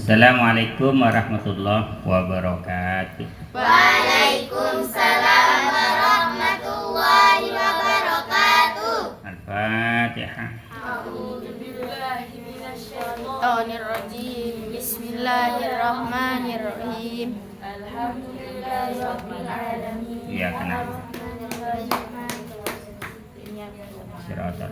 Assalamualaikum warahmatullahi wabarakatuh. Waalaikumsalam warahmatullahi wabarakatuh. Al-Fatihah. A'udzubillahi minasyaitonirrajim. Bismillahirrahmanirrahim. Alhamdulillahirabbil alamin. Iya kenapa? Siratal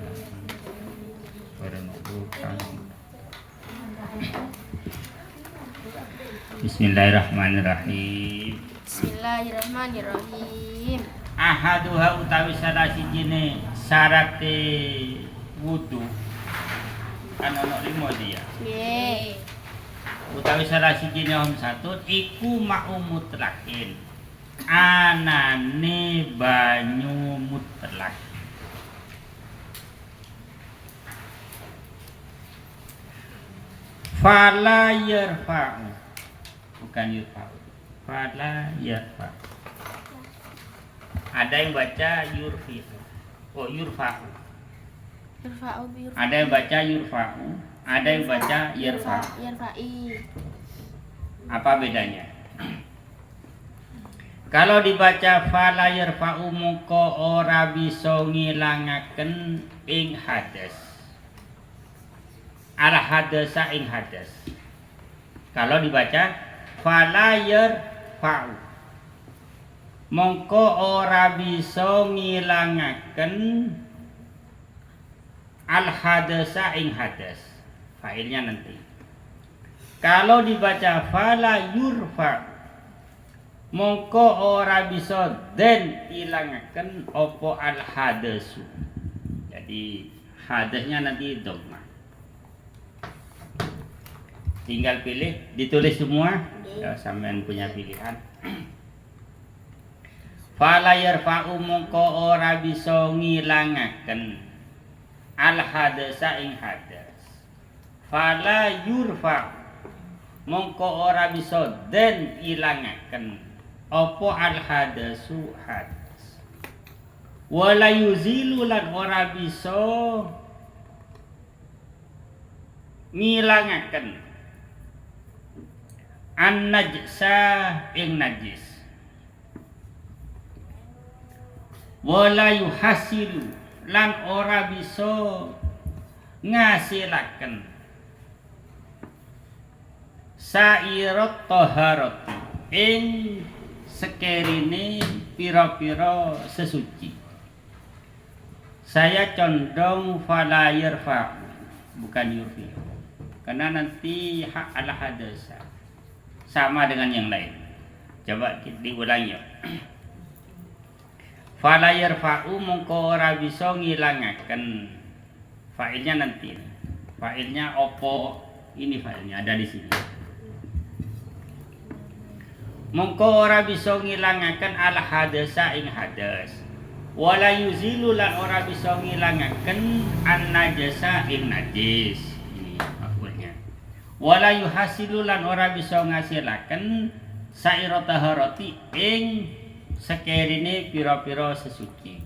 Bismillahirrahmanirrahim. Bismillahirrahmanirrahim. Ahaduha utawi salah sijine syarate wudu. Kan ono 5 dia. Nggih. Utawi salah sijine satun iku ma'u mutlakin. Anane banyu mutlak. Fala yarfa'u. Bukan yurfa'u. Fala yarfa'u. Ada yang baca yurfi'u. Oh yurfa'u. Yarfa'u bi Ada yang baca yurfa'u. Ada yang baca yarfa'u. yarfa'i. Apa bedanya? Kalau dibaca fala yarfa'u mongko ora bisa ngilangaken ing hadas. Al hadasa ing hadas. Kalau dibaca fala yarfa'u mongko ora bisa ngilangaken al hadasa ing hadas. Failnya nanti. Kalau dibaca fala yurfa'u mongko ora bisa den ilangaken opo al hadasu. Jadi hadasnya nanti dhamma. Tinggal pilih, ditulis semua. Ya, sampean punya pilihan. Fala yarfa'u mongko ora bisa ngilangaken al hadasa ing hadas. Fala yurfa'u mongko ora bisa den ilangaken apa al hadasu hadas. Wala yuzilu lan ora bisa ngilangaken an najsa ing najis. Wala yuhasilu lan ora bisa ngasilaken sairat taharati ing sekerine pira-pira sesuci. Saya condong fala yarfa bukan yurfi. Karena nanti hak ala hadasa sama dengan yang lain. Coba diulangi ya. Fala yarfa'u mongko ora bisa ngilangaken. Failnya nanti. Failnya opo? Ini failnya ada di sini. Mongko ora bisa ngilangaken al hadasa ing hadas. Wala yuzilu lan ora bisa ngilangaken an najasa ing najis. Ini maksudnya. Wala yuhasilu lan ora bisa ngasilaken saira taharati ing sekerine pira-pira sesuci.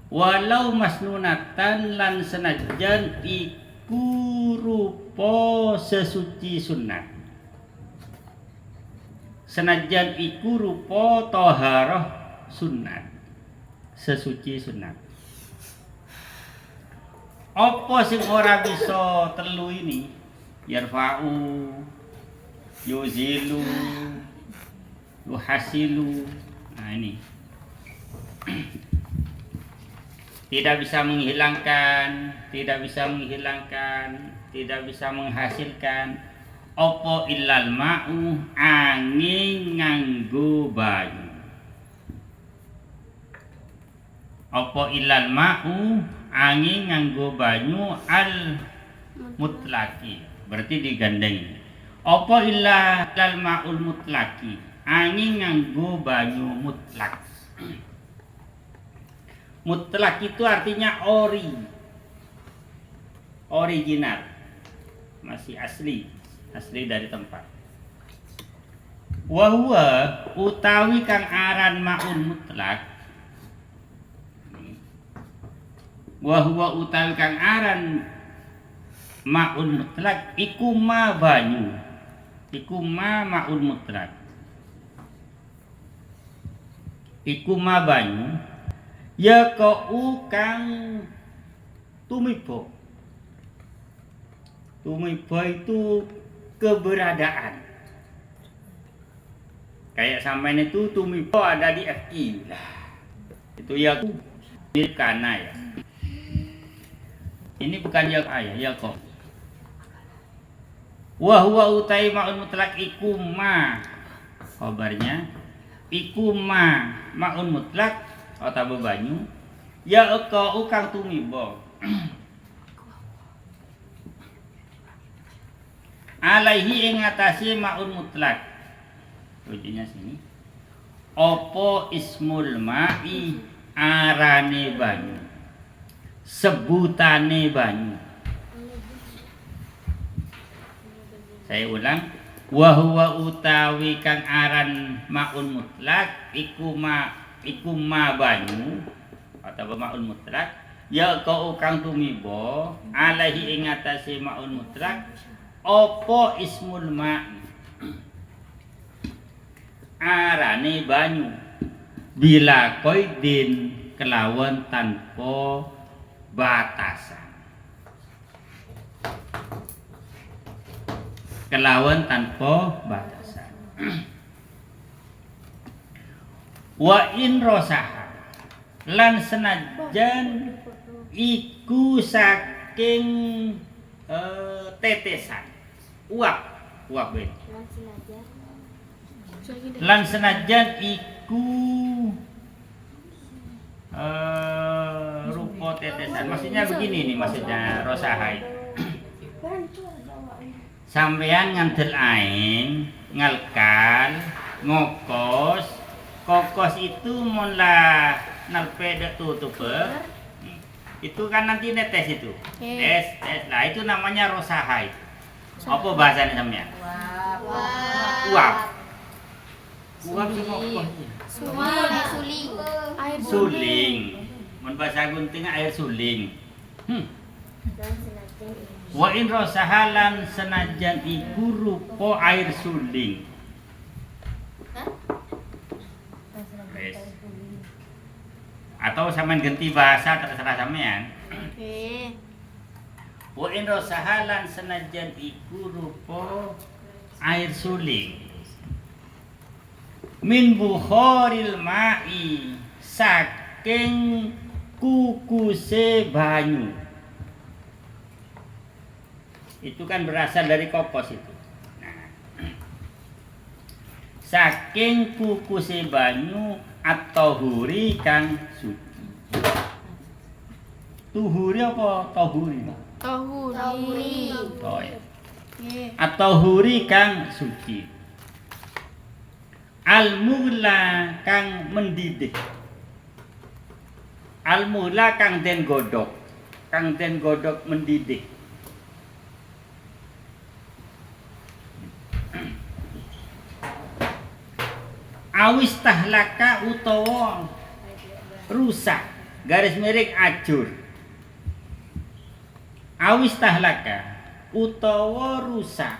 Walau masnunatan lan senajan iku rupa sesuci sunat. Senajan iku rupa taharah sunat. Sesuci sunat. Apa sing ora bisa telu ini? Yarfa'u, yuzilu, yuhasilu. Nah ini. Tidak bisa menghilangkan, tidak bisa menghilangkan, tidak bisa menghasilkan. Apa illal ma'u angin nganggo banyu. Apa illal ma'u angin nganggo banyu al mutlaki. Berarti digandengi. Apa illal ma'ul mutlaki angin nganggo banyu mutlak. Mutlak itu artinya original, masih asli dari tempat. Wahwa utawi kang aran ma'un mutlak. Wahwa utawi kang aran ma'un mutlak iku ma banyu iku ma ma'ul mutlak. Iku ma banyu ya kau kang tumibo. Tumibo itu keberadaan. Kayak sampean itu tumibo ada di FI lah. Itu ya mirip kana ya. Ini bukan ya ayah, ya kok. Wa huwa utai ma'un mutlak iku ma. Kabarnya iku ma ma'un mutlak atau banyu ya kau kang tumibo. Alaihi ing atase ma'un mutlak. Ujinya sini. Opo ismul ma'i arane banyu. Sebutane banyu. Saya ulang. Wa huwa utawi kang aran ma'un mutlak iku ma banyu atau ma'un mutlak ya kau kang tumibo alaihi ing atase ma'un mutlak opo ismul ma'i arane banyu bila koidin kelawan tanpa batasan. Kelawan tanpa batasan. Wa in rosaha lan senajan iku saking tetesan uap ben. Lan senajan iku rupa tetesan. Maksudnya begini nih maksudnya rosahai. Sampean ngandel aing, ngalkal, ngokos, kokos itu mula nalpede tutup. Itu kan nanti netes itu. Tes. Nah, itu namanya rosahai. Apa bahasanya sampean? Uap. Uap semua Suling. Suling. Mun bahasa gunting air suling. Wa in rosahalan senajan iku rupa air suling. Atau sampean ganti bahasa terserah sampean. Wa in rosahalan senajan iku rupa air suling. Min bukharil ma'i saking kukuse banyu. Itu kan berasal dari kopos itu. Nah, saking kukuse banyu atau huri kang suci. Tuhuri apa tohuri? Tohuri. Oh, ya. Atau huri kang suci. Al-mughla kang mendidih. Al-mughla kang den godhog. Kang den godhog mendidih. Awis tahlaka utawa rusak garis miring ajur. Awis tahlaka utawa rusak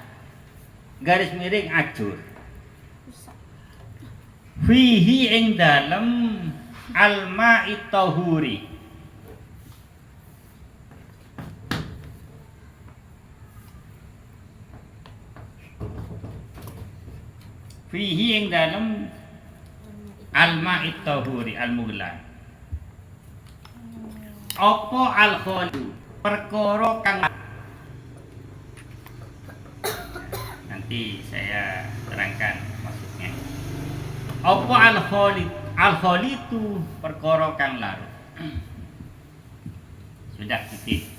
garis miring ajur. Fihi ing dalem al-ma'i tahuri. Fihi ing dalem al-ma'i tahuri al-mughla. Apa al-khali perkara kang nanti saya terangkan maksudnya. Apa al-khali itu perkara kang larut. Sudah titik.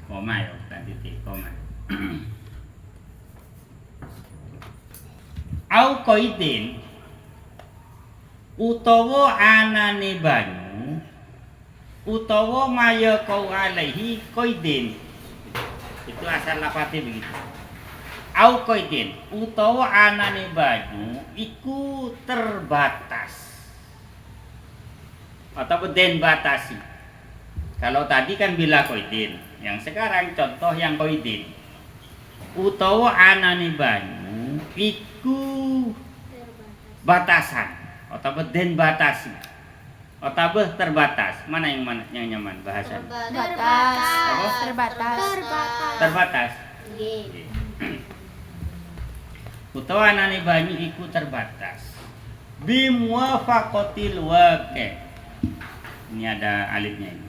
Koma ya, titik koma. Au koidin utawa anane banyu utawa maya kau alaihi koidin. Itu asal lafate begitu. Au koidin utawa anane banyu iku terbatas atau den batasi. Kalau tadi kan bila koidin, yang sekarang contoh yang koidin. utawa anane banyu iku batasan atau den batasi atau terbatas. Mana yang nyaman bahasa? Terbatas. Utawa anane banyu iku terbatas. Bimuwafaqatil waqi'. Ini ada alifnya ini.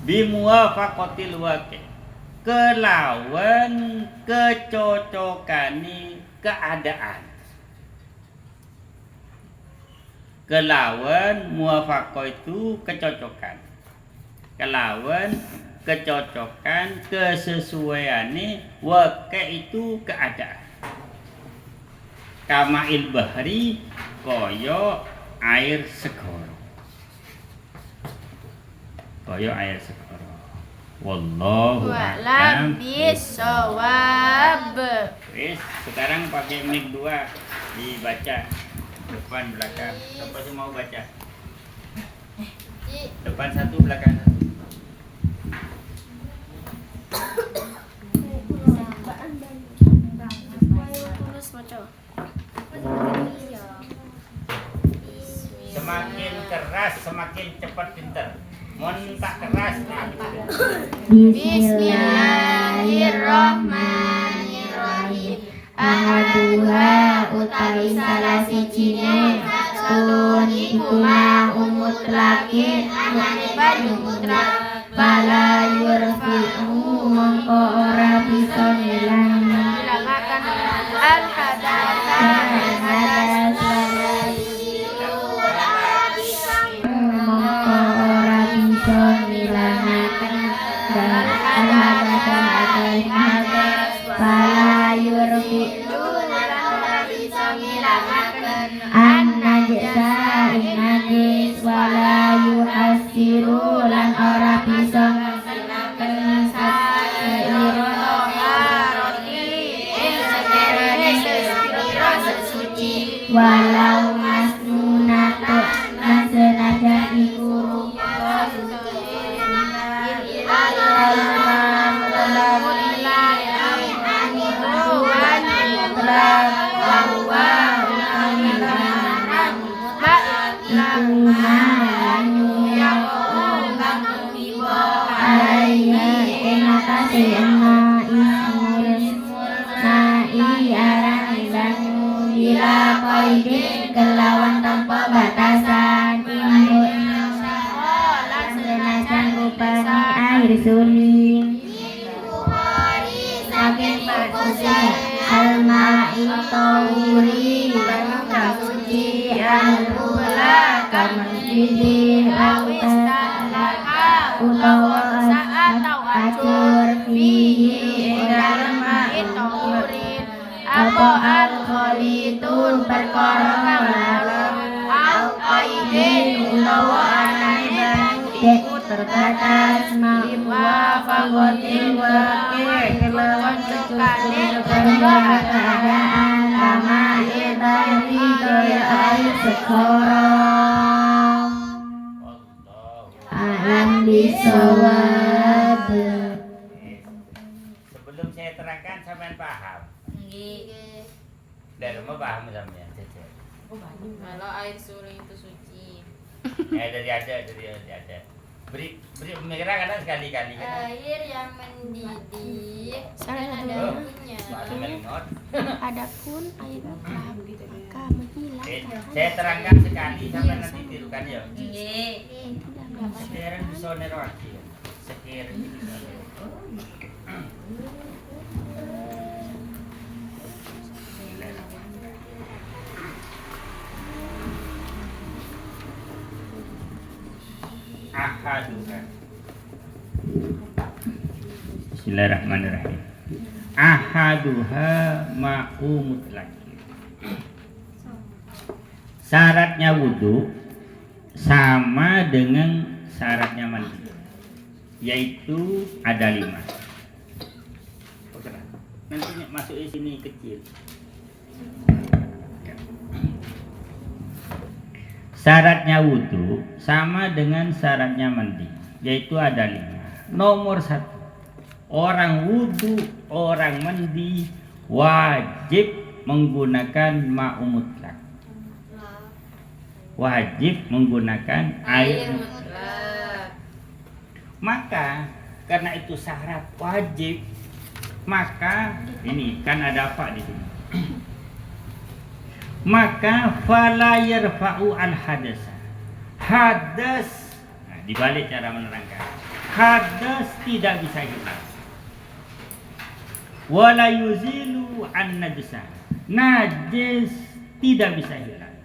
Bimuwafaqatil waqi'. Kelawan kecocokane keadaan. Kelawan muwafaqah itu kecocokan. Kelawan kecocokan kesesuaiane waqi' itu keadaan. Kama'il bahri koyo air segara. Koyo air segara. Wallahu a'lam bisawab. Wis, sekarang pakai mic 2 dibaca depan belakang. Siapa sih mau baca? Depan satu, belakang satu. Semakin keras semakin cepat pinter. Mun tak keras nah. Bismillahirrahmanirrahim. Ahaduha utawi salah sijine sun iku ma'un mutlakin anane banyu mutlak bala yurfi'u mongko ora bisa ngilangaken al hadatsa lan ora bisa ngenaken walau masnunatu lan senajan iku kelawan tanpa batasan timbul lan senajan rupane air suling saking perkusian al-ma'i tahuri banyu kang suci al-ula kamen jidin utawa atau acur fihi dalam ma'in tahurin apa al-kholitun perkara kalarang al-qaidin utawa anane banyu terbatas ma'wa fagotin waqi' kelawan cukane keadaan lama idari kaya air segara alam bisawab. Sebelum saya terangkan sampean paham. Dari rumah paham sampean. Kalau air suling itu suci. Dari ada. Beri pemikiran kadang sekali-kali kan. Air yang mendidih Salah dan ada satu. apinya. Adapun air maka menghilang. Saya terangkan sekali sampai nanti tirukan ya. Nggih. Sekarang bisa neraki. Sekarang bisa. Ahaduha. Bismillahirrahmanirrahim. Ahaduha ma'u mutlak. Syaratnya wudhu sama dengan syaratnya mandi, yaitu ada 5. Nanti masuk di sini kecil. Syaratnya wudhu sama dengan syaratnya mandi, yaitu ada 5. Nomor 1, orang wudu, orang mandi wajib menggunakan ma'un mutlak. Wajib menggunakan air mutlak. Maka karena itu syarat wajib, maka ini kan ada apa di sini? Maka fala yarfa'u al hadas. Hadas, nah, dibalik cara menerangkan. Hadas tidak bisa hilang. Wala yuzilu an najasa. Najis tidak bisa hilang.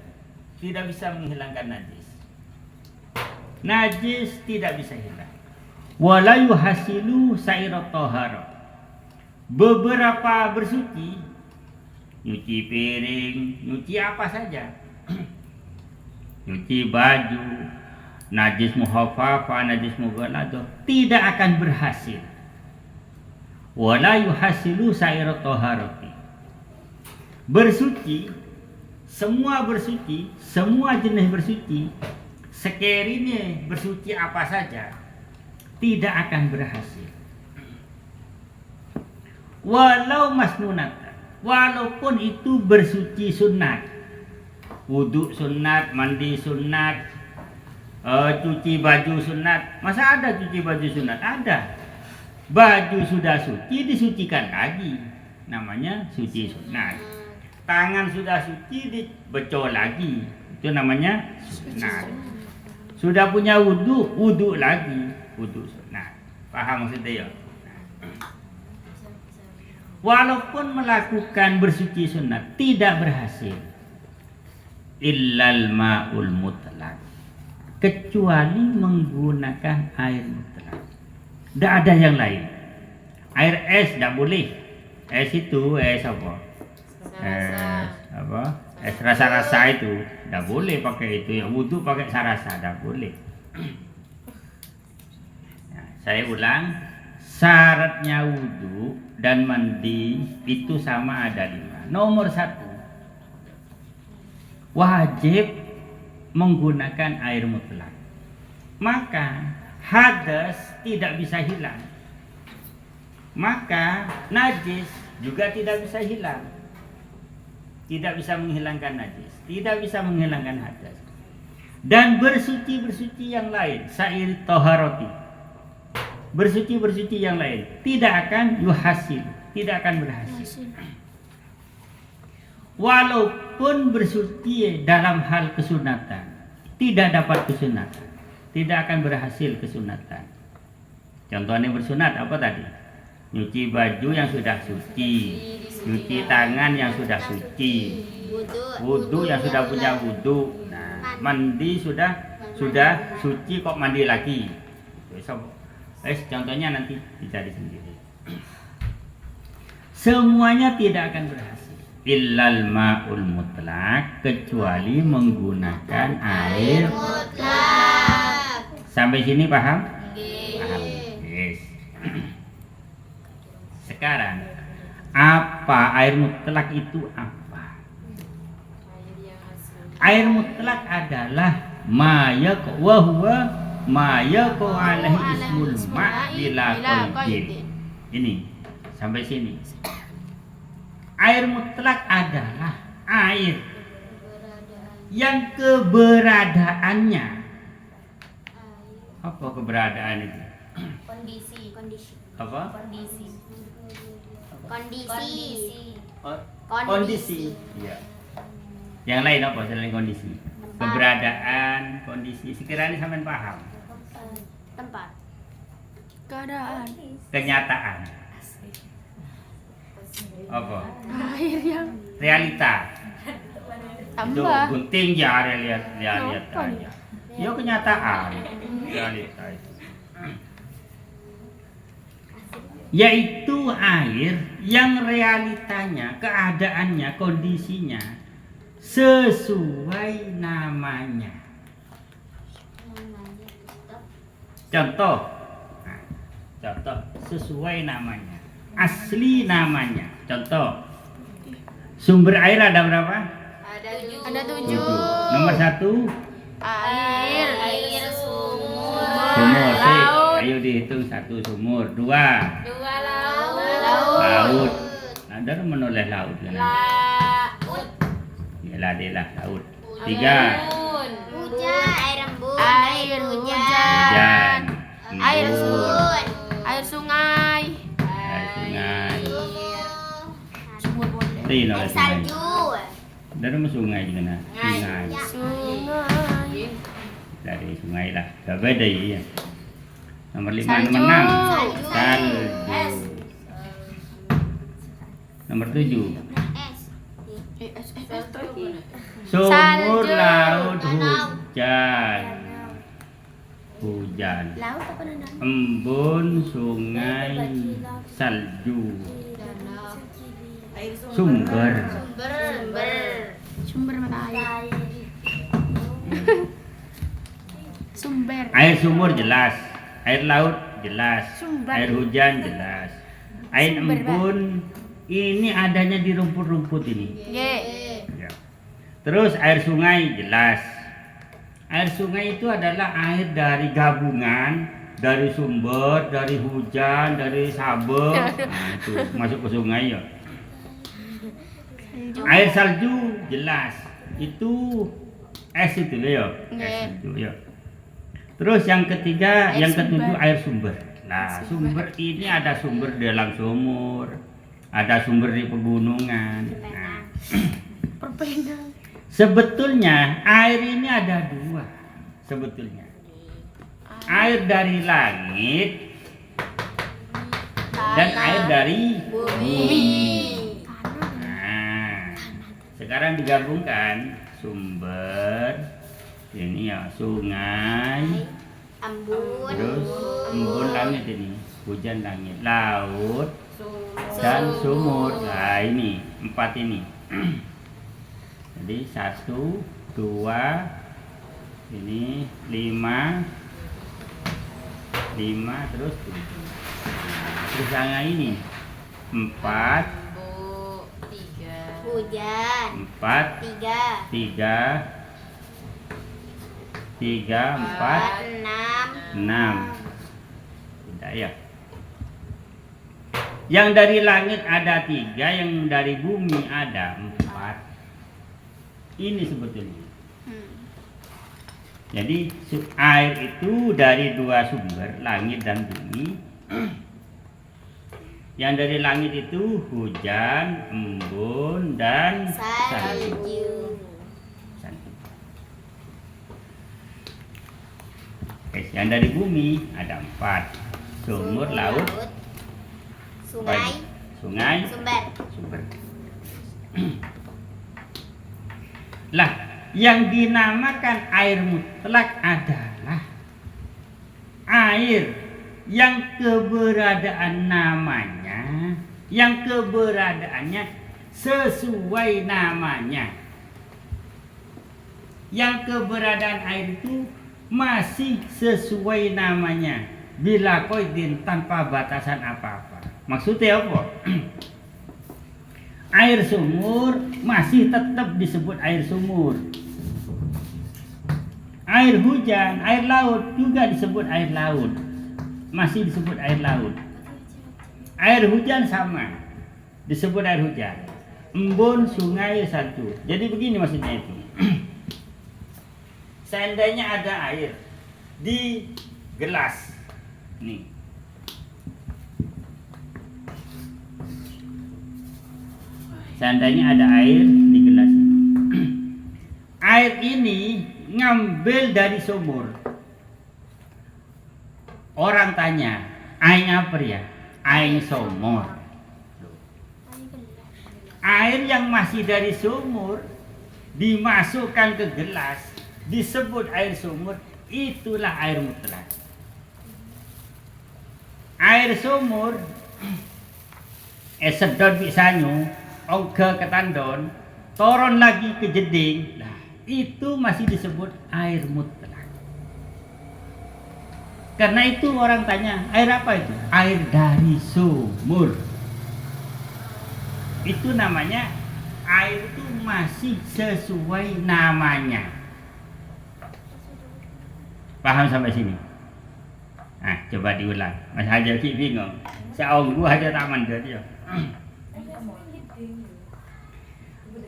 Tidak bisa menghilangkan najis. Najis tidak bisa hilang. Wala yuhasilu sa'irat tahara. Beberapa bersuci, nyuci piring, nyuci apa saja. Nyuci baju, najis muhaffafah, najis mughalladah, tidak akan berhasil. Wala yuhasilu sa'irat taharati. Bersuci, semua jenis bersuci, sekiranya bersuci apa saja, tidak akan berhasil. Walau masnunatan, walaupun itu bersuci sunat, wudhu sunat, mandi sunat, cuci baju sunat. Masa ada cuci baju sunat? Ada. Baju sudah suci disucikan lagi, namanya suci sunat. Tangan sudah suci dibecol lagi, itu namanya sunat. Sudah punya wudhu, wudhu lagi, wudhu sunat. Paham maksudnya ya? Walaupun melakukan bersuci sunat tidak berhasil, illal ma'ul mutlak, kecuali menggunakan air mutlak. Tidak ada yang lain. Air es tidak boleh. Es itu es apa? Es apa? Es rasa-rasa itu tidak boleh pakai itu. Yang wudhu pakai rasa tidak boleh. Nah, saya ulang, syaratnya wudhu dan mandi itu sama ada 5. Nomor 1, wajib menggunakan air mutlak. Maka hadas tidak bisa hilang. Maka najis juga tidak bisa hilang. Tidak bisa menghilangkan najis, tidak bisa menghilangkan hadas. Dan bersuci-bersuci yang lain, sa'ir taharati, bersuci-bersuci yang lain tidak akan yuhasil, tidak akan berhasil. Walaupun bersuci dalam hal kesunatan, tidak dapat kesunatan, tidak akan berhasil kesunatan. Contohnya bersunat apa tadi? Nyuci baju yang sudah suci, nyuci tangan yang sudah suci, wudhu yang sudah punya wudhu. Nah, mandi sudah suci kok mandi lagi. Contohnya nanti dicari sendiri. Semuanya tidak akan berhasil. Illal ma'ul mutlak, kecuali menggunakan air mutlak. Sampai sini paham? Paham. Yes. Sekarang apa air mutlak itu apa? Air mutlak adalah wa huwa ma yaqu alaihi ismul ma' bila qaidin. Ini sampai sini. Air mutlak adalah air yang keberadaannya, apa keberadaan itu? Kondisi. Apa? Kondisi. Iya. Yang lain apa selain kondisi? Keberadaan, kondisi. Sekiranya sampean paham. Tempat. Keadaan. Kenyataan. Apa? Air yang Realita. Itu tambah. gunting ya lihat Apa aja. Ya kenyataan. Realita itu. Yaitu air yang realitanya, keadaannya, kondisinya sesuai namanya. Contoh sesuai namanya, asli namanya. Contoh, sumber air ada berapa? Ada 7. Nomor 1, Air sumur, sumur. laut, Ayo Ayo dihitung 1 sumur, 2 Dua laut. laut. Nah, dari menoleh laut kan? Laut. Yalah dia lah laut. 3 Embun. Hujan, air embun, Air hujan. Air Embun. Air sungai. Air sungai. Sumur boleh. Tin oleh air sungai. salju, Dari mana sungai juga nah? Sungai. Sungai. Dari sungai lah. Gak beda ya. Nomor 5, Salju. nomor 6. Salju. Salju. Es. Nomor 7. es, Sumur, Salju. laut, hujan. Hujan. Laut apa danau? Embun, sungai, salju. Danau. Sumber. Sumber mata air. Sumber. Air sumur jelas. Air laut jelas. Sumber. Air hujan jelas. Air Sumber, embun ini adanya di rumput-rumput ini. Ye. Ya. Terus air sungai jelas. Air sungai itu adalah air dari gabungan dari sumber, dari hujan, dari sabel. Nah, itu masuk ke sungai ya. Air salju jelas. Itu es itu loh ya. Es Nggih. salju ya. Terus yang ketiga, Air yang ketujuh sumber. air sumber. Nah, sumber ini ada sumber di dalam sumur, ada sumber di pegunungan. Nah, Perpenang. sebetulnya air ini ada 2. Sebetulnya. Air dari langit dan air dari bumi. Nah, sekarang digabungkan sumber ini ya sungai, embun, terus embun langit ini, hujan langit, laut Sumur. dan sumur. Nah ini 4 ini. Jadi 1, 2, ini 5, terus 7. Nah, terus yang ini 4, Bu. 3. hujan, 4, 3, 4, 6, 6. Tidak ya. Yang dari langit ada 3, yang dari bumi ada 4. Ini sebetulnya. Jadi air itu dari 2 sumber, langit dan bumi. Yang dari langit itu hujan, embun, dan salju. salju, Oke, yang dari bumi ada 4. Sumur, laut, sungai, sungai, sumber, sumber. Lah, yang dinamakan air mutlak adalah air yang keberadaan namanya, yang keberadaannya sesuai namanya. Yang keberadaan air itu masih sesuai namanya bila koidin tanpa batasan apa-apa. Maksudnya apa? Air sumur masih tetap disebut air sumur. Air hujan, air laut juga disebut air laut. Masih disebut air laut. Air hujan sama, disebut air hujan. Embun, sungai, salju. Jadi begini maksudnya itu. Seandainya ada air di gelas, nih. Seandainya ada air di gelas ini. Air ini ngambil dari sumur. Orang tanya, air apa ya? Air sumur. Air yang masih dari sumur dimasukkan ke gelas, disebut air sumur, itulah air mutlak. Air sumur sedot bisanyu, ongke ke tandon, turun lagi ke jeding, nah, itu masih disebut air mutlak. Karena itu orang tanya, air apa itu? Air dari sumur. Itu namanya air itu masih sesuai namanya. Paham sampai sini? Nah, coba diulang. Mas Hajar Ki bingung. Seong gua aja taman dia.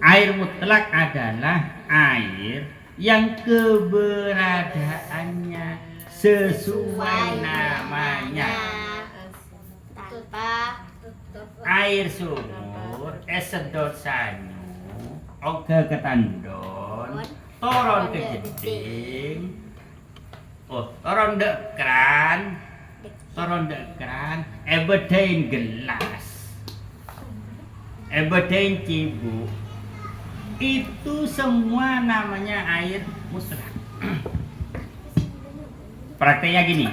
Air mutlak adalah air yang keberadaannya sesuai namanya. Tanpa Air sumur sedot sanyu oke ketandon toron ke jeding toron dek kran ebedain gelas ebedain cibuk itu semua namanya air mutlak. Prakteknya gini,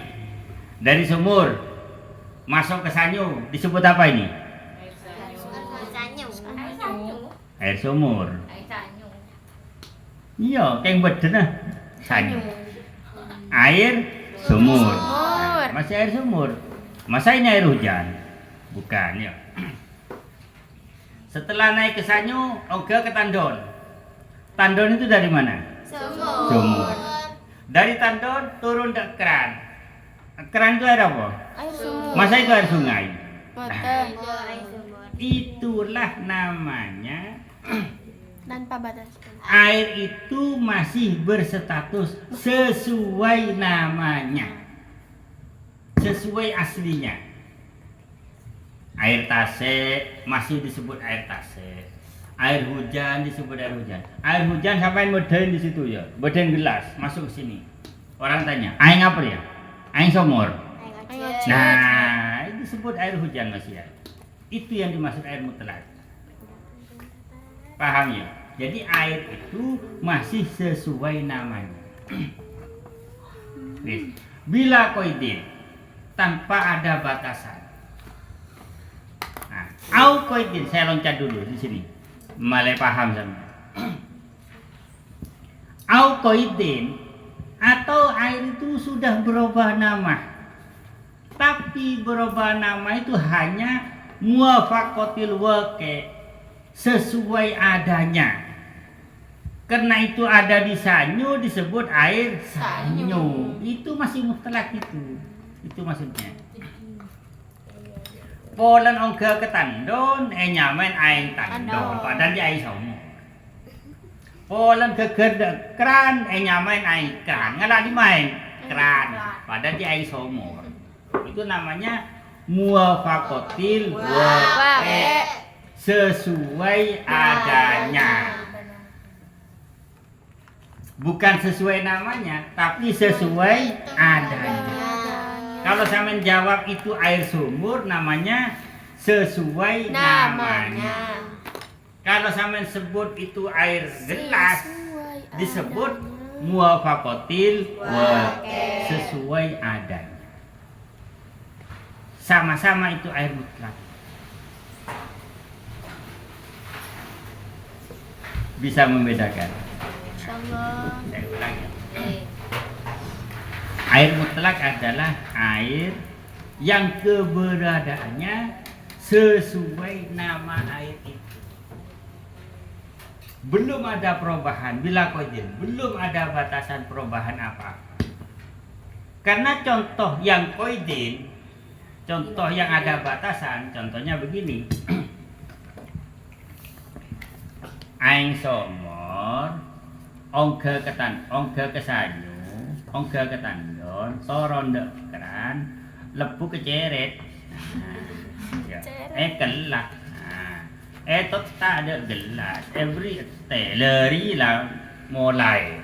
dari sumur masuk ke sanyu disebut apa ini? Air sumur. Iya, kayak bener sanyu. Air sumur. Nah, masih air sumur. Masa ini air hujan? Bukan ya. Setelah naik ke sanyu, oke ke tandon. Tandon itu dari mana? Sumur. Dari tandon turun ke keran. Keran itu air apa? Air sumur. Masa itu air sungai? Boten. Itulah namanya Tanpa batas. air itu masih berstatus sesuai namanya, sesuai aslinya. Air tasik masih disebut air tasik. Air hujan disebut air hujan. Air hujan sampai modern di situ ya, modern gelas masuk ke sini. Orang tanya, air apa ya? Air sumur. Nah, itu disebut air hujan masih ya. Itu yang dimaksud air mutlak. Paham ya? Jadi air itu masih sesuai namanya. Bila koidin tanpa ada batasan. Nah, au koidin saya loncat dulu di sini. Mulai paham sama. Au koidin atau air itu sudah berubah nama. Tapi berubah nama itu hanya muwafaqatil waqi' sesuai adanya. Karena itu ada di sanyu disebut air sanyu. Itu masih mutlak itu. Itu maksudnya. Polan ongga ke tandon nyamen air tandon padahal dia air sumur. Polan ke gerdek keran nyamen air keran. Ngalah di main keran padahal dia air sumur. Itu namanya muwafaqatil waqi' sesuai adanya. Bukan sesuai namanya, tapi sesuai adanya. Kalau saya menjawab itu air sumur, namanya sesuai namanya. Kalau saya sebut itu air gelas, disebut muwafaqatil waqi' sesuai adanya. Sama-sama itu air mutlak. Bisa membedakan. Saya ulang ya. Air mutlak adalah air yang keberadaannya sesuai nama air itu. Belum ada perubahan, bila kodin, belum ada batasan perubahan apa. Karena contoh yang koidin, contoh yang ada batasan, contohnya begini. Aing somor, ongke ke sanyu, ongke ke tandon, toron dek keran, lepu ke ceret. Kelah. Tot tak ada gelas. Every teleri lah mulai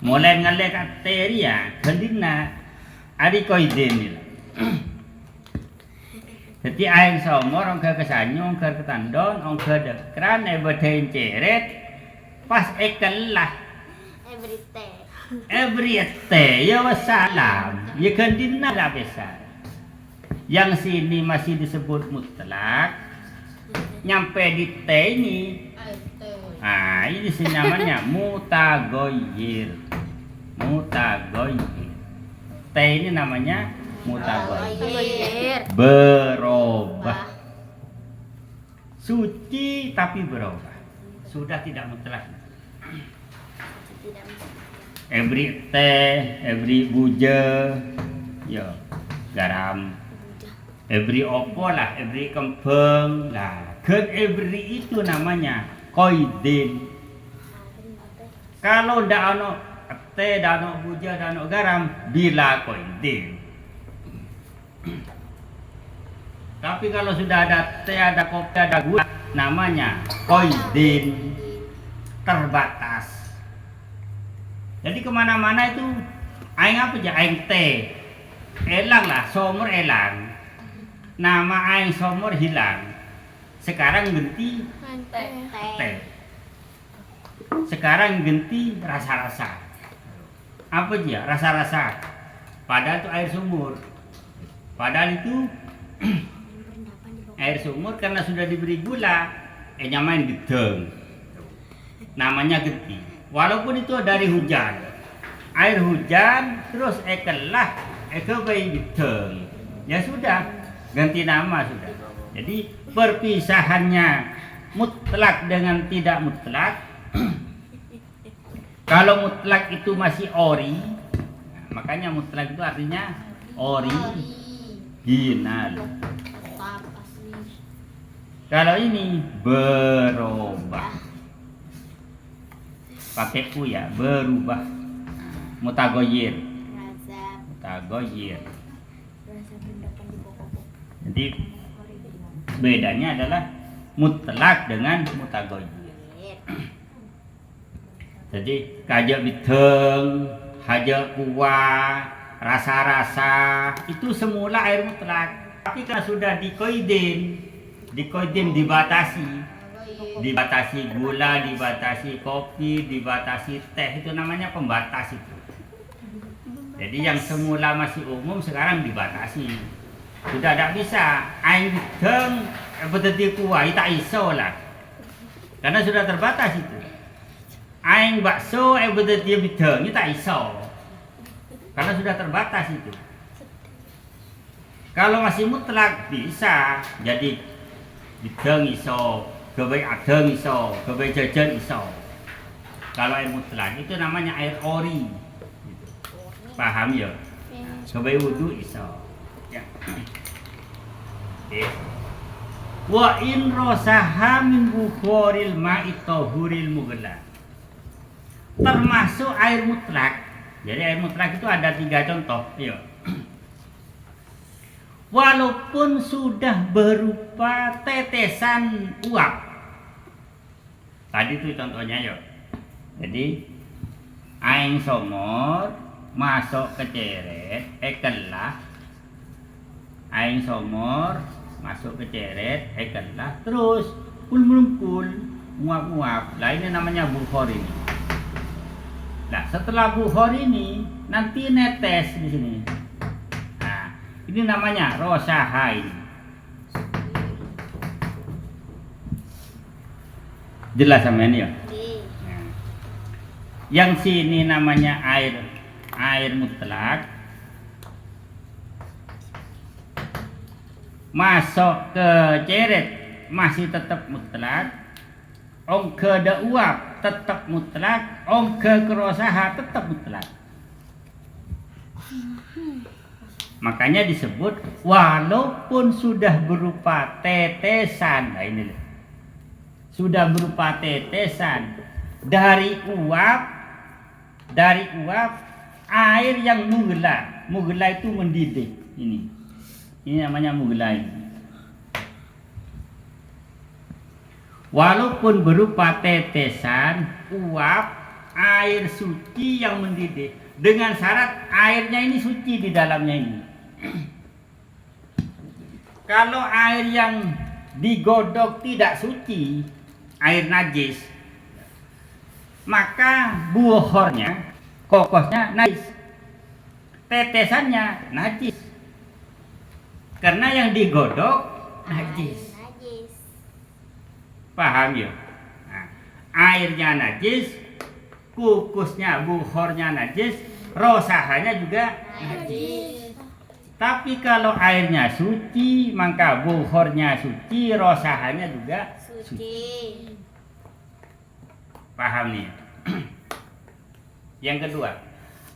ngalek teri ya, kendina adi koiden ni lah. Jadi aing somor ongke ke sanyu, ongke ke tandon, ongke dek keran, ebedain ceret, pas kelah. Every ya wassalam. Ya kendina dah besar. Yang sini masih disebut mutlak. Nyampe di T ini. Ah, ini sini namanya mutagoyir. Mutagoyir. T ini namanya mutagoyir. Berubah. Suci tapi berubah. Sudah tidak mutlak. Every teh, every buja, Ya, garam. Every opo lah, every kembang. Nah, ke every itu namanya koidin. Kalau ndak ono teh, ndak ono buja, ndak ono garam, bila koidin. Tapi kalau sudah ada teh, ada kopi, ada gula, namanya koidin, terbatas. Jadi kemana-mana itu aing apa aja, aing teh, elang lah, somor elang. Nama aing somor hilang. Sekarang ganti teh. Sekarang ganti rasa-rasa. Apa aja rasa-rasa? Padahal itu air sumur. Padahal itu air sumur karena sudah diberi gula, nyamain gedeng. Namanya geti. Walaupun itu dari hujan. Air hujan terus kelah bayi gedeng. Ya sudah, ganti nama sudah. Jadi perpisahannya mutlak dengan tidak mutlak. Kalau mutlak itu masih ori, makanya mutlak itu artinya original. Kalau ini berubah, pakai ku ya, berubah. Mutagoyir. Mutagoyir. Jadi bedanya adalah mutlak dengan mutagoyir. Jadi kajak bideng, hajak kuah, rasa-rasa itu semula air mutlak. Tapi kalau sudah dikoidin dibatasi gula, dibatasi kopi, dibatasi teh, itu namanya pembatas itu. Jadi yang semula masih umum sekarang dibatasi. Sudah tidak bisa air bideng betul kuah, tak iso lah. Karena sudah terbatas itu. Aing bakso betul dia bideng, ini tak iso. Karena sudah terbatas itu. Kalau masih mutlak bisa jadi bideng iso, kebaik adeng iso, kebaik jajan iso. Kalau air mutlak itu namanya air ori. Paham ya? Kebaik wudu iso. Ya. Wa in rosaha min bukhoril ma'i tahuril mughlaq. Termasuk air mutlak. Jadi air mutlak itu ada 3 contoh. Yuk. Walaupun sudah berupa tetesan uap. Tadi itu contohnya yuk. Jadi aing somor masuk ke ceret, kelah. Aing somor masuk ke ceret, kelah. Terus pul muap-muap. Lah ini namanya bukhor ini. Nah, setelah bukhor ini nanti netes di sini. Nah, ini namanya rosaha ini. Jelas sama ini ya? Nah, yang sini namanya air mutlak. Masuk ke ceret masih tetap mutlak. Ongke da uap tetap mutlak, ongke kerosaha tetap mutlak. Makanya disebut walaupun sudah berupa tetesan. Nah ini loh. Sudah berupa tetesan dari uap air yang mugla itu mendidih ini namanya mugla ini. Walaupun berupa tetesan uap air suci yang mendidih dengan syarat airnya ini suci di dalamnya ini. Kalau air yang digodok tidak suci, air najis, maka buhornya, kokosnya najis, tetesannya najis. Karena yang digodok najis. Paham ya? Nah, airnya najis, kukusnya, buhornya najis, rosahanya juga najis. Tapi kalau airnya suci, maka buhornya suci, rosahanya juga suci. Paham nih? Yang kedua,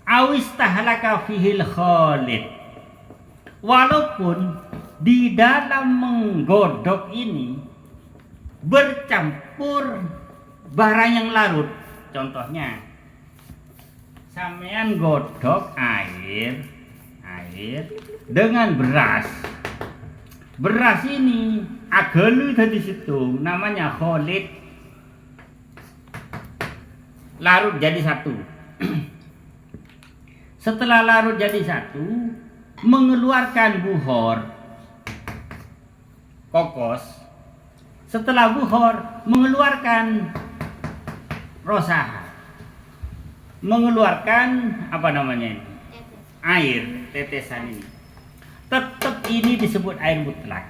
awis tahlaka fihil khalid. Walaupun di dalam menggodok ini bercampur barang yang larut. Contohnya, sampean godok air dengan beras. Beras ini agelu tadi situ, namanya kholid. Larut jadi satu. Setelah larut jadi satu, mengeluarkan buhor kokos. Setelah buhor, mengeluarkan rosaha, mengeluarkan apa namanya ini? Air, tetesan ini. Tetap ini disebut air mutlak.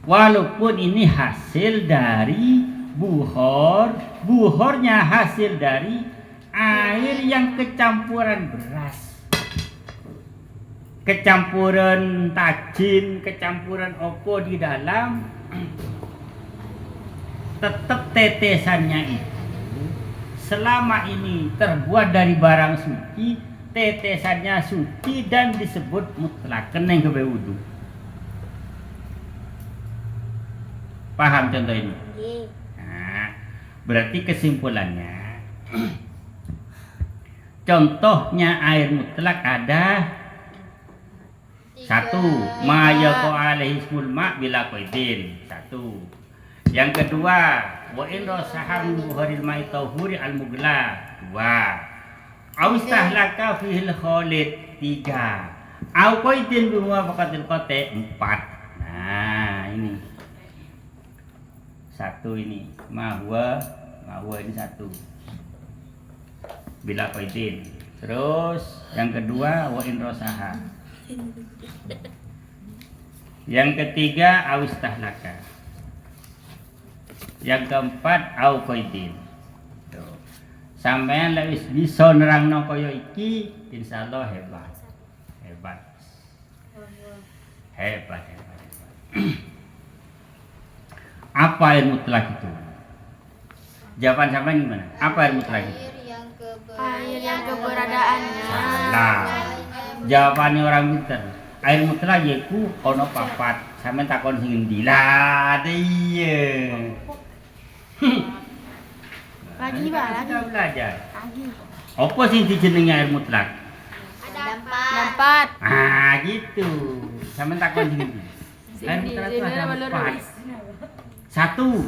Walaupun ini hasil dari buhor, buhornya hasil dari air yang kecampuran beras, kecampuran tajin, kecampuran opo di dalam, tetap tetesannya itu selama ini terbuat dari barang suci, tetesannya suci dan disebut mutlak, keneng ke wudu. Paham contoh ini? Nah, berarti kesimpulannya contohnya air mutlak ada satu, ma yaqo alaihi ismul ma bila qaidin. Satu. Yang kedua, wa in rasaham buharil ma'i tahuri al mugla. Dua. Au istahlaka fihil khalid. Tiga. Au qaidin bi muwafaqatil qati. Empat. Nah, ini. Satu ini, ma huwa ini satu. Bila qaidin. Terus yang kedua, wa in rasaha. Yang ketiga, au istahlaka. Yang keempat, au qaidin. Tuh. Sampeyan lek wis bisa nerangno kaya iki, insyaallah hebat. Hebat. Apa air mutlak itu? Jawaban sampean gimana? Apa air mutlak itu? Air yang keberadaannya. Salah. Jawabannya orang pinter. Air mutlak yaiku ono papat. Sampeyan takon sing endi? Lah, iya. Lagi Pak, Kita belajar. lagi. Apa sing dijenengi air mutlak? Ada empat. Dapat. Ah, gitu. Sampeyan takon sing endi? Air mutlak itu ada empat. Satu,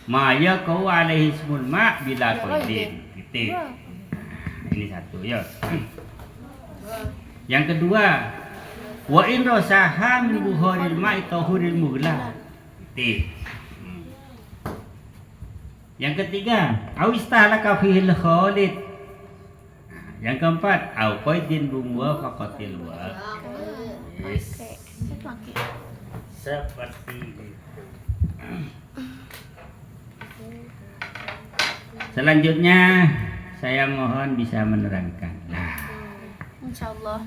maya kau alaihi ismul ma bila qaidin. Gitu. Nah, ini satu ya. Yang kedua, wa in rasaha min buharil ma'i tahuril mughla. Gitu. Yang ketiga, au istahlaka fihil khalid. Yang keempat, au qaidin bi muwafaqatil wa. Yes. Pakai. Seperti itu. Selanjutnya saya mohon bisa menerangkan. Nah, Insyaallah.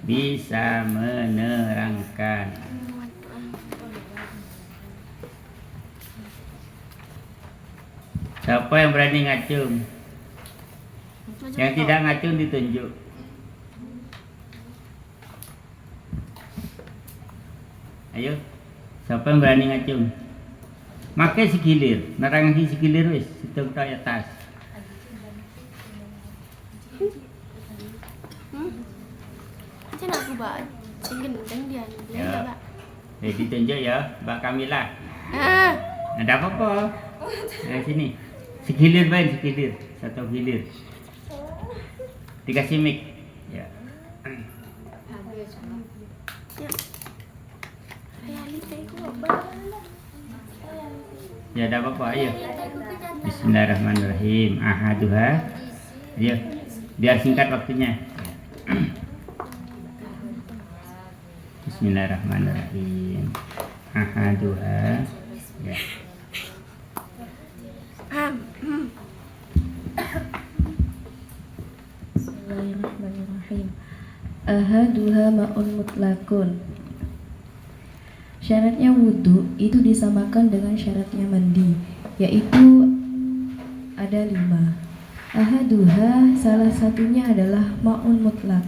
bisa menerangkan. Siapa yang berani ngacung? Yang tidak ngacung ditunjuk. Ayo, siapa yang berani ngacung? Makai sikilir, nerangi sikilir wis, situ ke atas. Macam nak aku buat? Tinggal dia. Ya. Pak. Ditunjuk ya, Mbak Kamila. Ah, Ada apa-apa? Sini. Segilir baik, segilir. Satu gilir. Dikasih mic. Ya. Ya ada apa-apa, ayo. Bismillahirrahmanirrahim. Ahaduha. Ayo. Biar singkat waktunya. Bismillahirrahmanirrahim. Ahaduha. Ya. Bismillahirrahmanirrahim. Ahaduha ma'un mutlakun. Syaratnya wudhu itu disamakan dengan syaratnya mandi, yaitu ada 5. Ahaduha salah satunya adalah ma'un mutlak,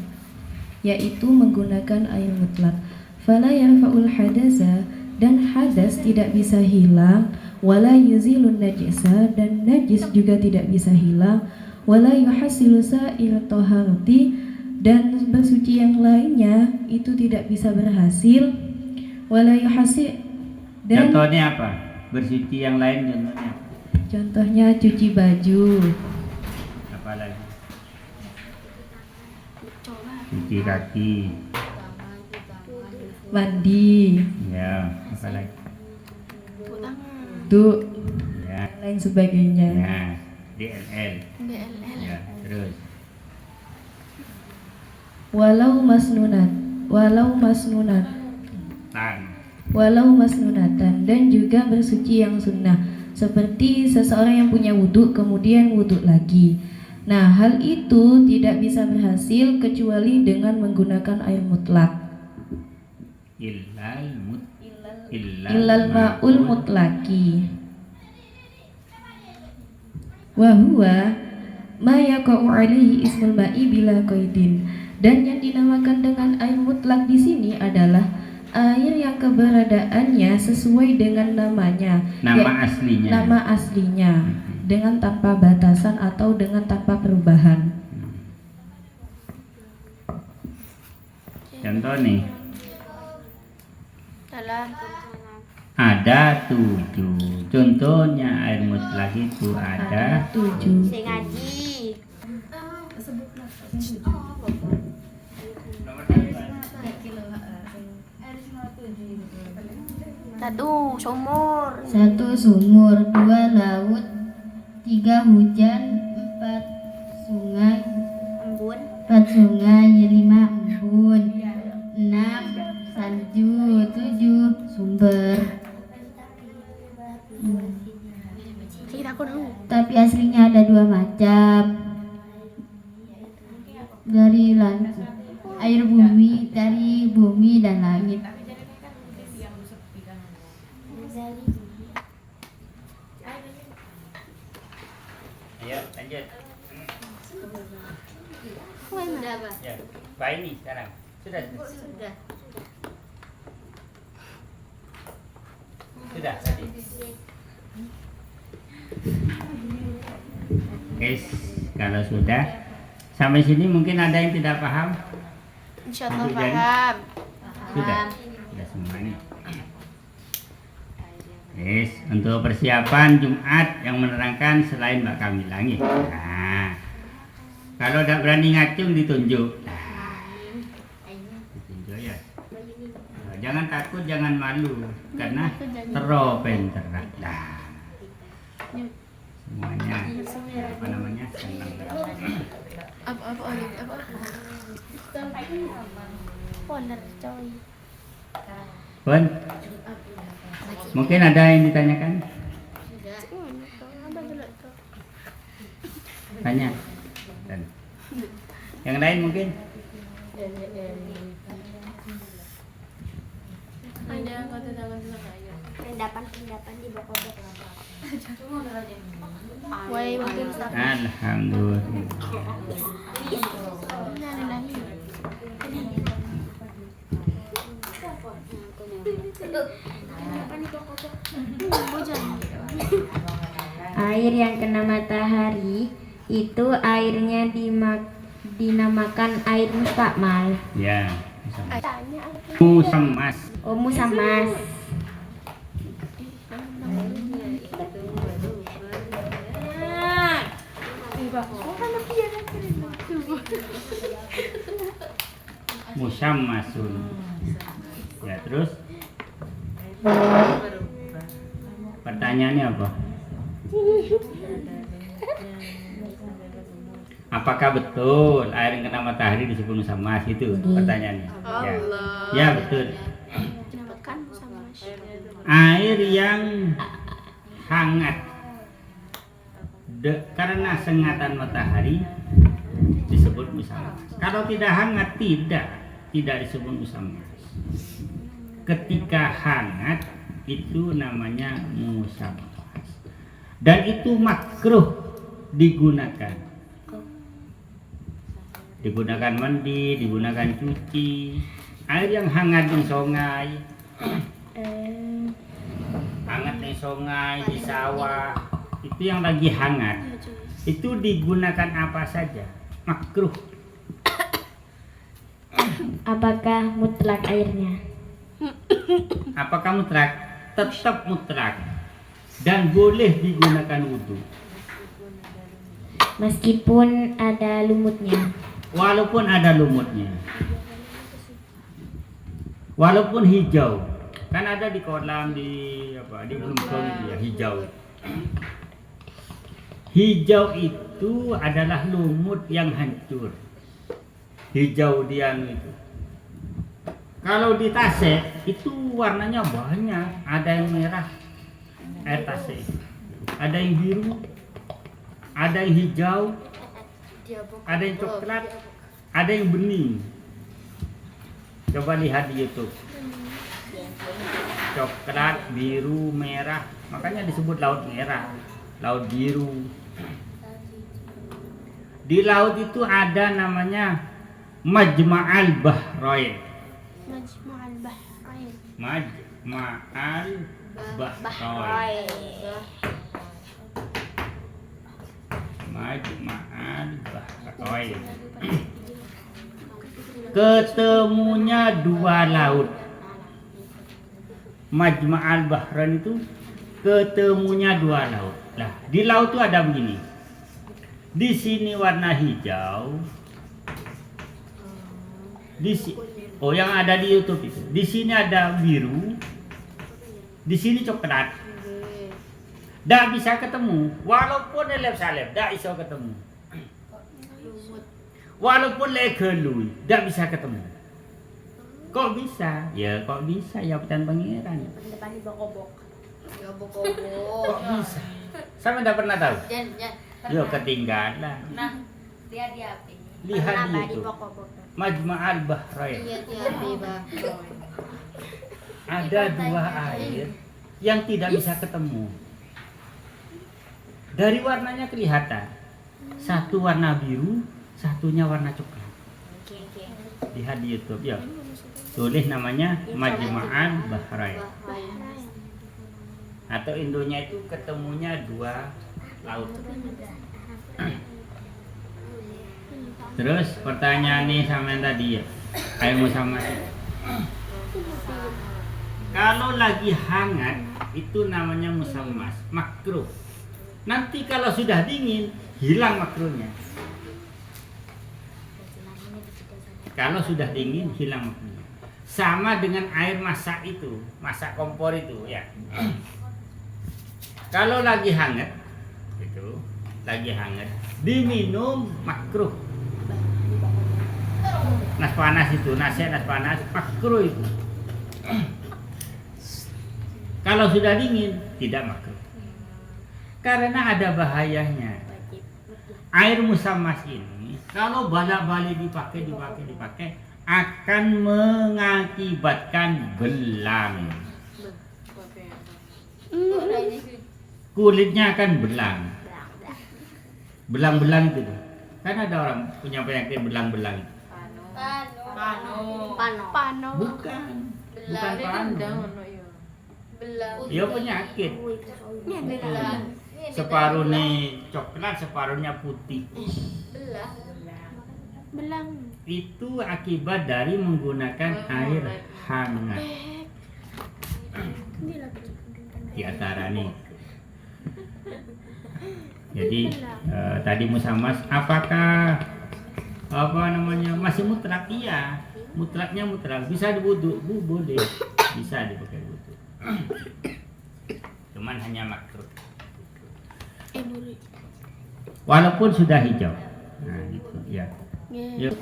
yaitu menggunakan air mutlak. Fala yarfa'ul hadasa, dan hadas tidak bisa hilang, wala yuzilun najisa, dan najis juga tidak bisa hilang, wala yuhasilu sa'ir toharati, dan bersuci yang lainnya itu tidak bisa berhasil, wala yuhasil, dan Contohnya apa? Bersuci yang lain contohnya. contohnya cuci baju, Apa lagi? Coba. Cuci kaki. mandi, Ya, apa lagi? Tepuk tangan. itu Ya. lain sebagainya. Ya, DLL. DLL. Ya, terus. Walau masnunat, walau masnunat, walau masnunatan, dan juga bersuci yang sunnah, seperti seseorang yang punya wudhu kemudian wudhu lagi. Nah, hal itu tidak bisa berhasil kecuali dengan menggunakan air mutlak. Illal ma'ul mutlaki. Wa huwa ma yaqa'u alaihi ismul ma'i bila qaidin. Dan yang dinamakan dengan air mutlak di sini adalah air yang keberadaannya sesuai dengan namanya, Nama aslinya. nama aslinya, dengan tanpa batasan atau dengan tanpa perubahan. Contoh nih, Dalam. ada 7. Contohnya air mutlak itu ada 7. Sing ngaji. Satu, sumur. 1 sumur, 2 laut, 3 hujan, 4 sungai, Embun. 4 sungai, 5 embun, 6 salju, 7 sumber. Kita aku dulu. Tapi aslinya ada 2 macam. Dari air bumi, dari bumi dan langit. Ayo lanjut. Sudah apa? Ya, Pak ini sekarang. Sudah. Sudah. Sudah tadi. Guys, kalau sudah sampai sini mungkin ada yang tidak paham? Insya Allah Untuk jadi? paham. Sudah semua ini. Yes, untuk persiapan Jumat yang menerangkan selain Mbak Kamilangi. Nah, kalau tidak berani ngacung ditunjuk. Nah, ditunjuk ya. Nah, jangan takut, jangan malu, karena teropeng terak. Nah, semuanya apa namanya senang. Apa gitu apa? Wonder coy. Pun, mungkin ada yang ditanyakan? Ada dulu tuh. Tanya. Dan yang lain mungkin? Ada kata tangan saya. Pendapan di bawah kodok. Wai mungkin Ustaz. Alhamdulillah. Air yang kena matahari itu airnya dinamakan air mustakmal. Ya. Tanya Musammas. Oh, musammas. Musammasun. Ya, terus pertanyaannya apa? Apakah betul air yang kena matahari disebut musammas? Itu pertanyaannya. Ya. Ya, betul. dinamakan sama Air yang hangat karena sengatan matahari disebut musammas. Kalau tidak hangat tidak disebut musammas. Ketika hangat itu namanya musammas. Dan itu makruh digunakan. digunakan mandi, digunakan cuci. Air yang hangat di sungai, hangat di sungai, di sawah, itu yang lagi hangat. Itu digunakan apa saja, makruh. Apakah mutlak airnya? Apakah mutlak? Tetap mutlak dan boleh digunakan wudhu. Meskipun ada lumutnya. Walaupun ada lumutnya, walaupun hijau, kan ada di kolam di apa di belum ya hijau. Hijau itu adalah lumut yang hancur. Hijau dia itu. Kalau di tasek itu warnanya banyak, ada yang merah, air tasek, ada yang biru, ada yang hijau, ada yang coklat, ada yang bening. Coba lihat di YouTube. Coklat, biru, merah, makanya disebut laut merah, laut biru. Di laut itu ada namanya Majma'al Bahrain. Majma'al Bahrain. Majma'al Bahrain. Majma'al Bahrain. Ketemunya dua laut. Majma'al Bahrain itu ketemunya dua laut. Nah, di laut itu ada begini. Di sini warna hijau. Oh, yang ada di YouTube itu. Di sini ada biru. Di sini coklat. Dak bisa ketemu. Walaupun elep salep, dak iso ketemu. Walaupun lekelui, dak bisa ketemu. Kok bisa? Ya kok bisa ya petan pangeran. Depan di bokobok. Kok bisa? Saya tidak pernah tahu. Yo ketinggalan. Nah, lihat di HP. Lihat di Di itu. bokobok. Majma'al Bahrain. Lihat di HP, Bang. Ada dua air yang tidak bisa ketemu. Dari warnanya kelihatan. Satu warna biru, satunya warna coklat. Lihat di YouTube ya. Tulis namanya Majma'al Bahrain. Atau Indonya itu ketemunya dua laut. Terus pertanyaan nih sama yang tadi ya, air musammas. Kalau lagi hangat itu namanya musammas, makruh. Nanti kalau sudah dingin hilang makruhnya. Kalau sudah dingin hilang makruhnya. Sama dengan air masak itu, masak kompor itu ya. Kalau lagi hangat, itu lagi hangat, diminum makruh. Nas panas itu, nasihat nas panas, makruh itu. Kalau sudah dingin, tidak makruh. Karena ada bahayanya. Air musammas ini, kalau balik-balik dipakai, akan mengakibatkan belang. Kulitnya akan belang. Belang-belang itu. Kan ada orang punya penyakit belang-belang. Pano. Bukan panu. Ya penyakit. Separuhnya coklat, separuhnya putih. Belang. Itu akibat dari menggunakan air hangat. Di antara nih. Jadi tadi musammas, apakah masih mutlak? Iya, mutlaknya mutlak. Bisa diwudu, boleh, bisa dipakai wudu. Cuman hanya makruh. Walaupun sudah hijau. Nah, gitu ya. Yuk.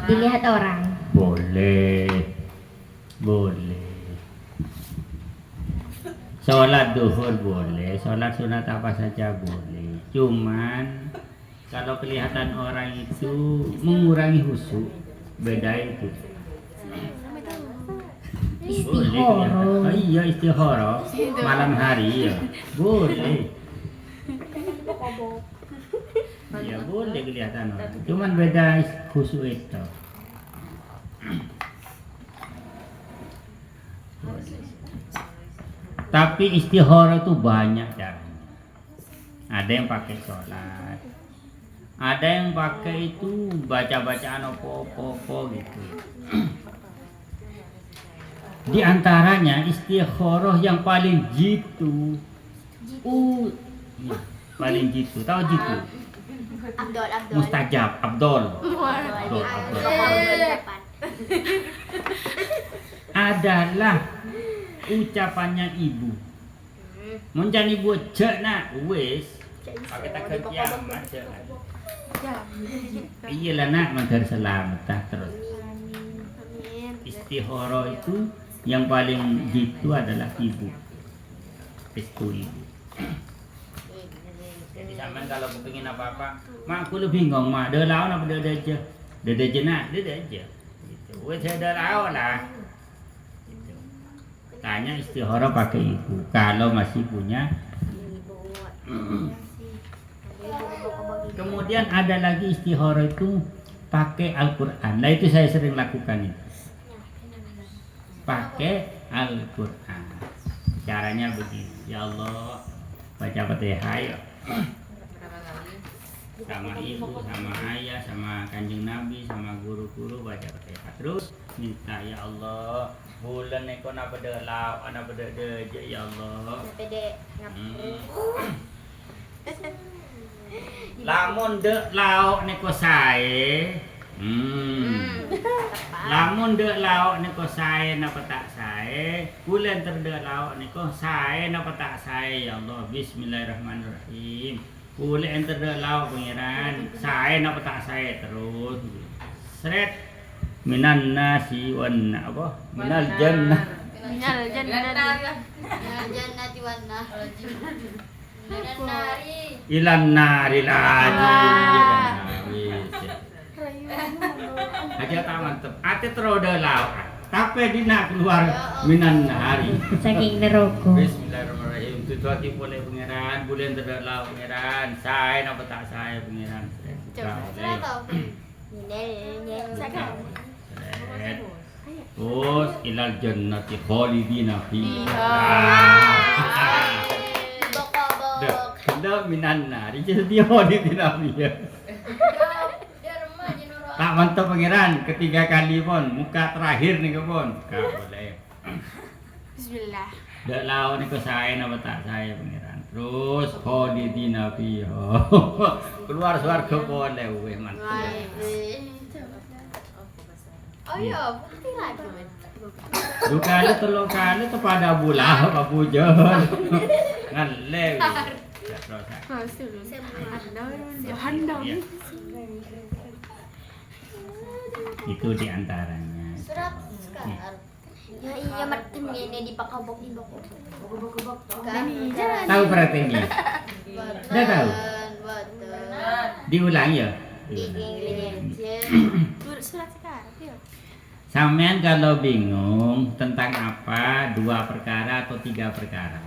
Dilihat orang. Boleh. Sholat duhur boleh, sholat sunat apa saja boleh. Cuman kalau kelihatan orang itu mengurangi khusyuk, beda itu. Boleh kelihatan. Oh iya, istihara malam hari ya. Boleh. Ya boleh kelihatan orang. Cuman beda khusus itu. Tapi istihara itu banyak caranya. Ada yang pakai sholat, ada yang pakai itu baca-bacaan apa-apa gitu. Di antaranya istikharah yang paling jitu, ya, paling jitu, tahu jitu? Abdul. Mustajab, Abdul. Adalah ucapannya ibu. Muncan ibu cek nak wes pakai tak kerja macam. Iyalah nak mantar selamat terus. Amin. Istihara itu yang paling gitu adalah ibu. Restu ibu. Jadi sampean kalau kepingin apa-apa, mak aku lu bingung mak, dia lawan apa dia aja. Dia aja nak, dia aja. Gitu. Wes ada lawan lah. Gitu. Tanya istihara pakai ibu kalau masih punya. Kemudian ada lagi istihara itu pakai Al-Quran. Nah itu saya sering lakukan itu. Pakai Al-Quran. Caranya begini. Ya Allah, baca Fatihah yuk. Sama ibu, sama ayah, sama kanjeng Nabi, sama guru-guru baca Fatihah. Terus minta ya Allah, bulan ekon apa lau, apa de ya Allah. Lamun dek lauk neko sae. Lamun dek lauk neko sae napa tak sae? Bulan terdek lauk neko sae napa tak sae ya Allah. Bismillahirrahmanirrahim. Bulan terdek lauk pangeran, sae napa tak sae terus. Sret minan nasi wan apa? Minal jannah. Minal jannati. Minal jannati wan nar. Minal nari. Ilan naril aja tak mantep. Ate teroda lauk. Tapi dina keluar minan hari. Saking neraka. Bismillahirrahmanirrahim. Tujuati boleh pangeran, bulan terdak lauk pangeran. Saya napa tak saya pangeran. Terus ilal jannati khalidina fiha. Dah minan nari jadi dia khalidina fiha. Tak mantap pangeran ketiga kali pun muka terakhir nih pun gak boleh. Bismillah. Dak lau nih saya napa tak saya pangeran. Terus khalidina fiha. Keluar swarga boleh weh mantap. Oh iya, bukti lagi. Dua kali telur kali kepada bulah apa pujon. Ngalle. Jahannam. Itu diantaranya. Surat sekarang. Ya iya makin ini di pakabok di bok. Tahu strategi? Dah tahu. Diulang ya. Surat sekarang. Sampean kalau bingung tentang apa, dua perkara atau tiga perkara,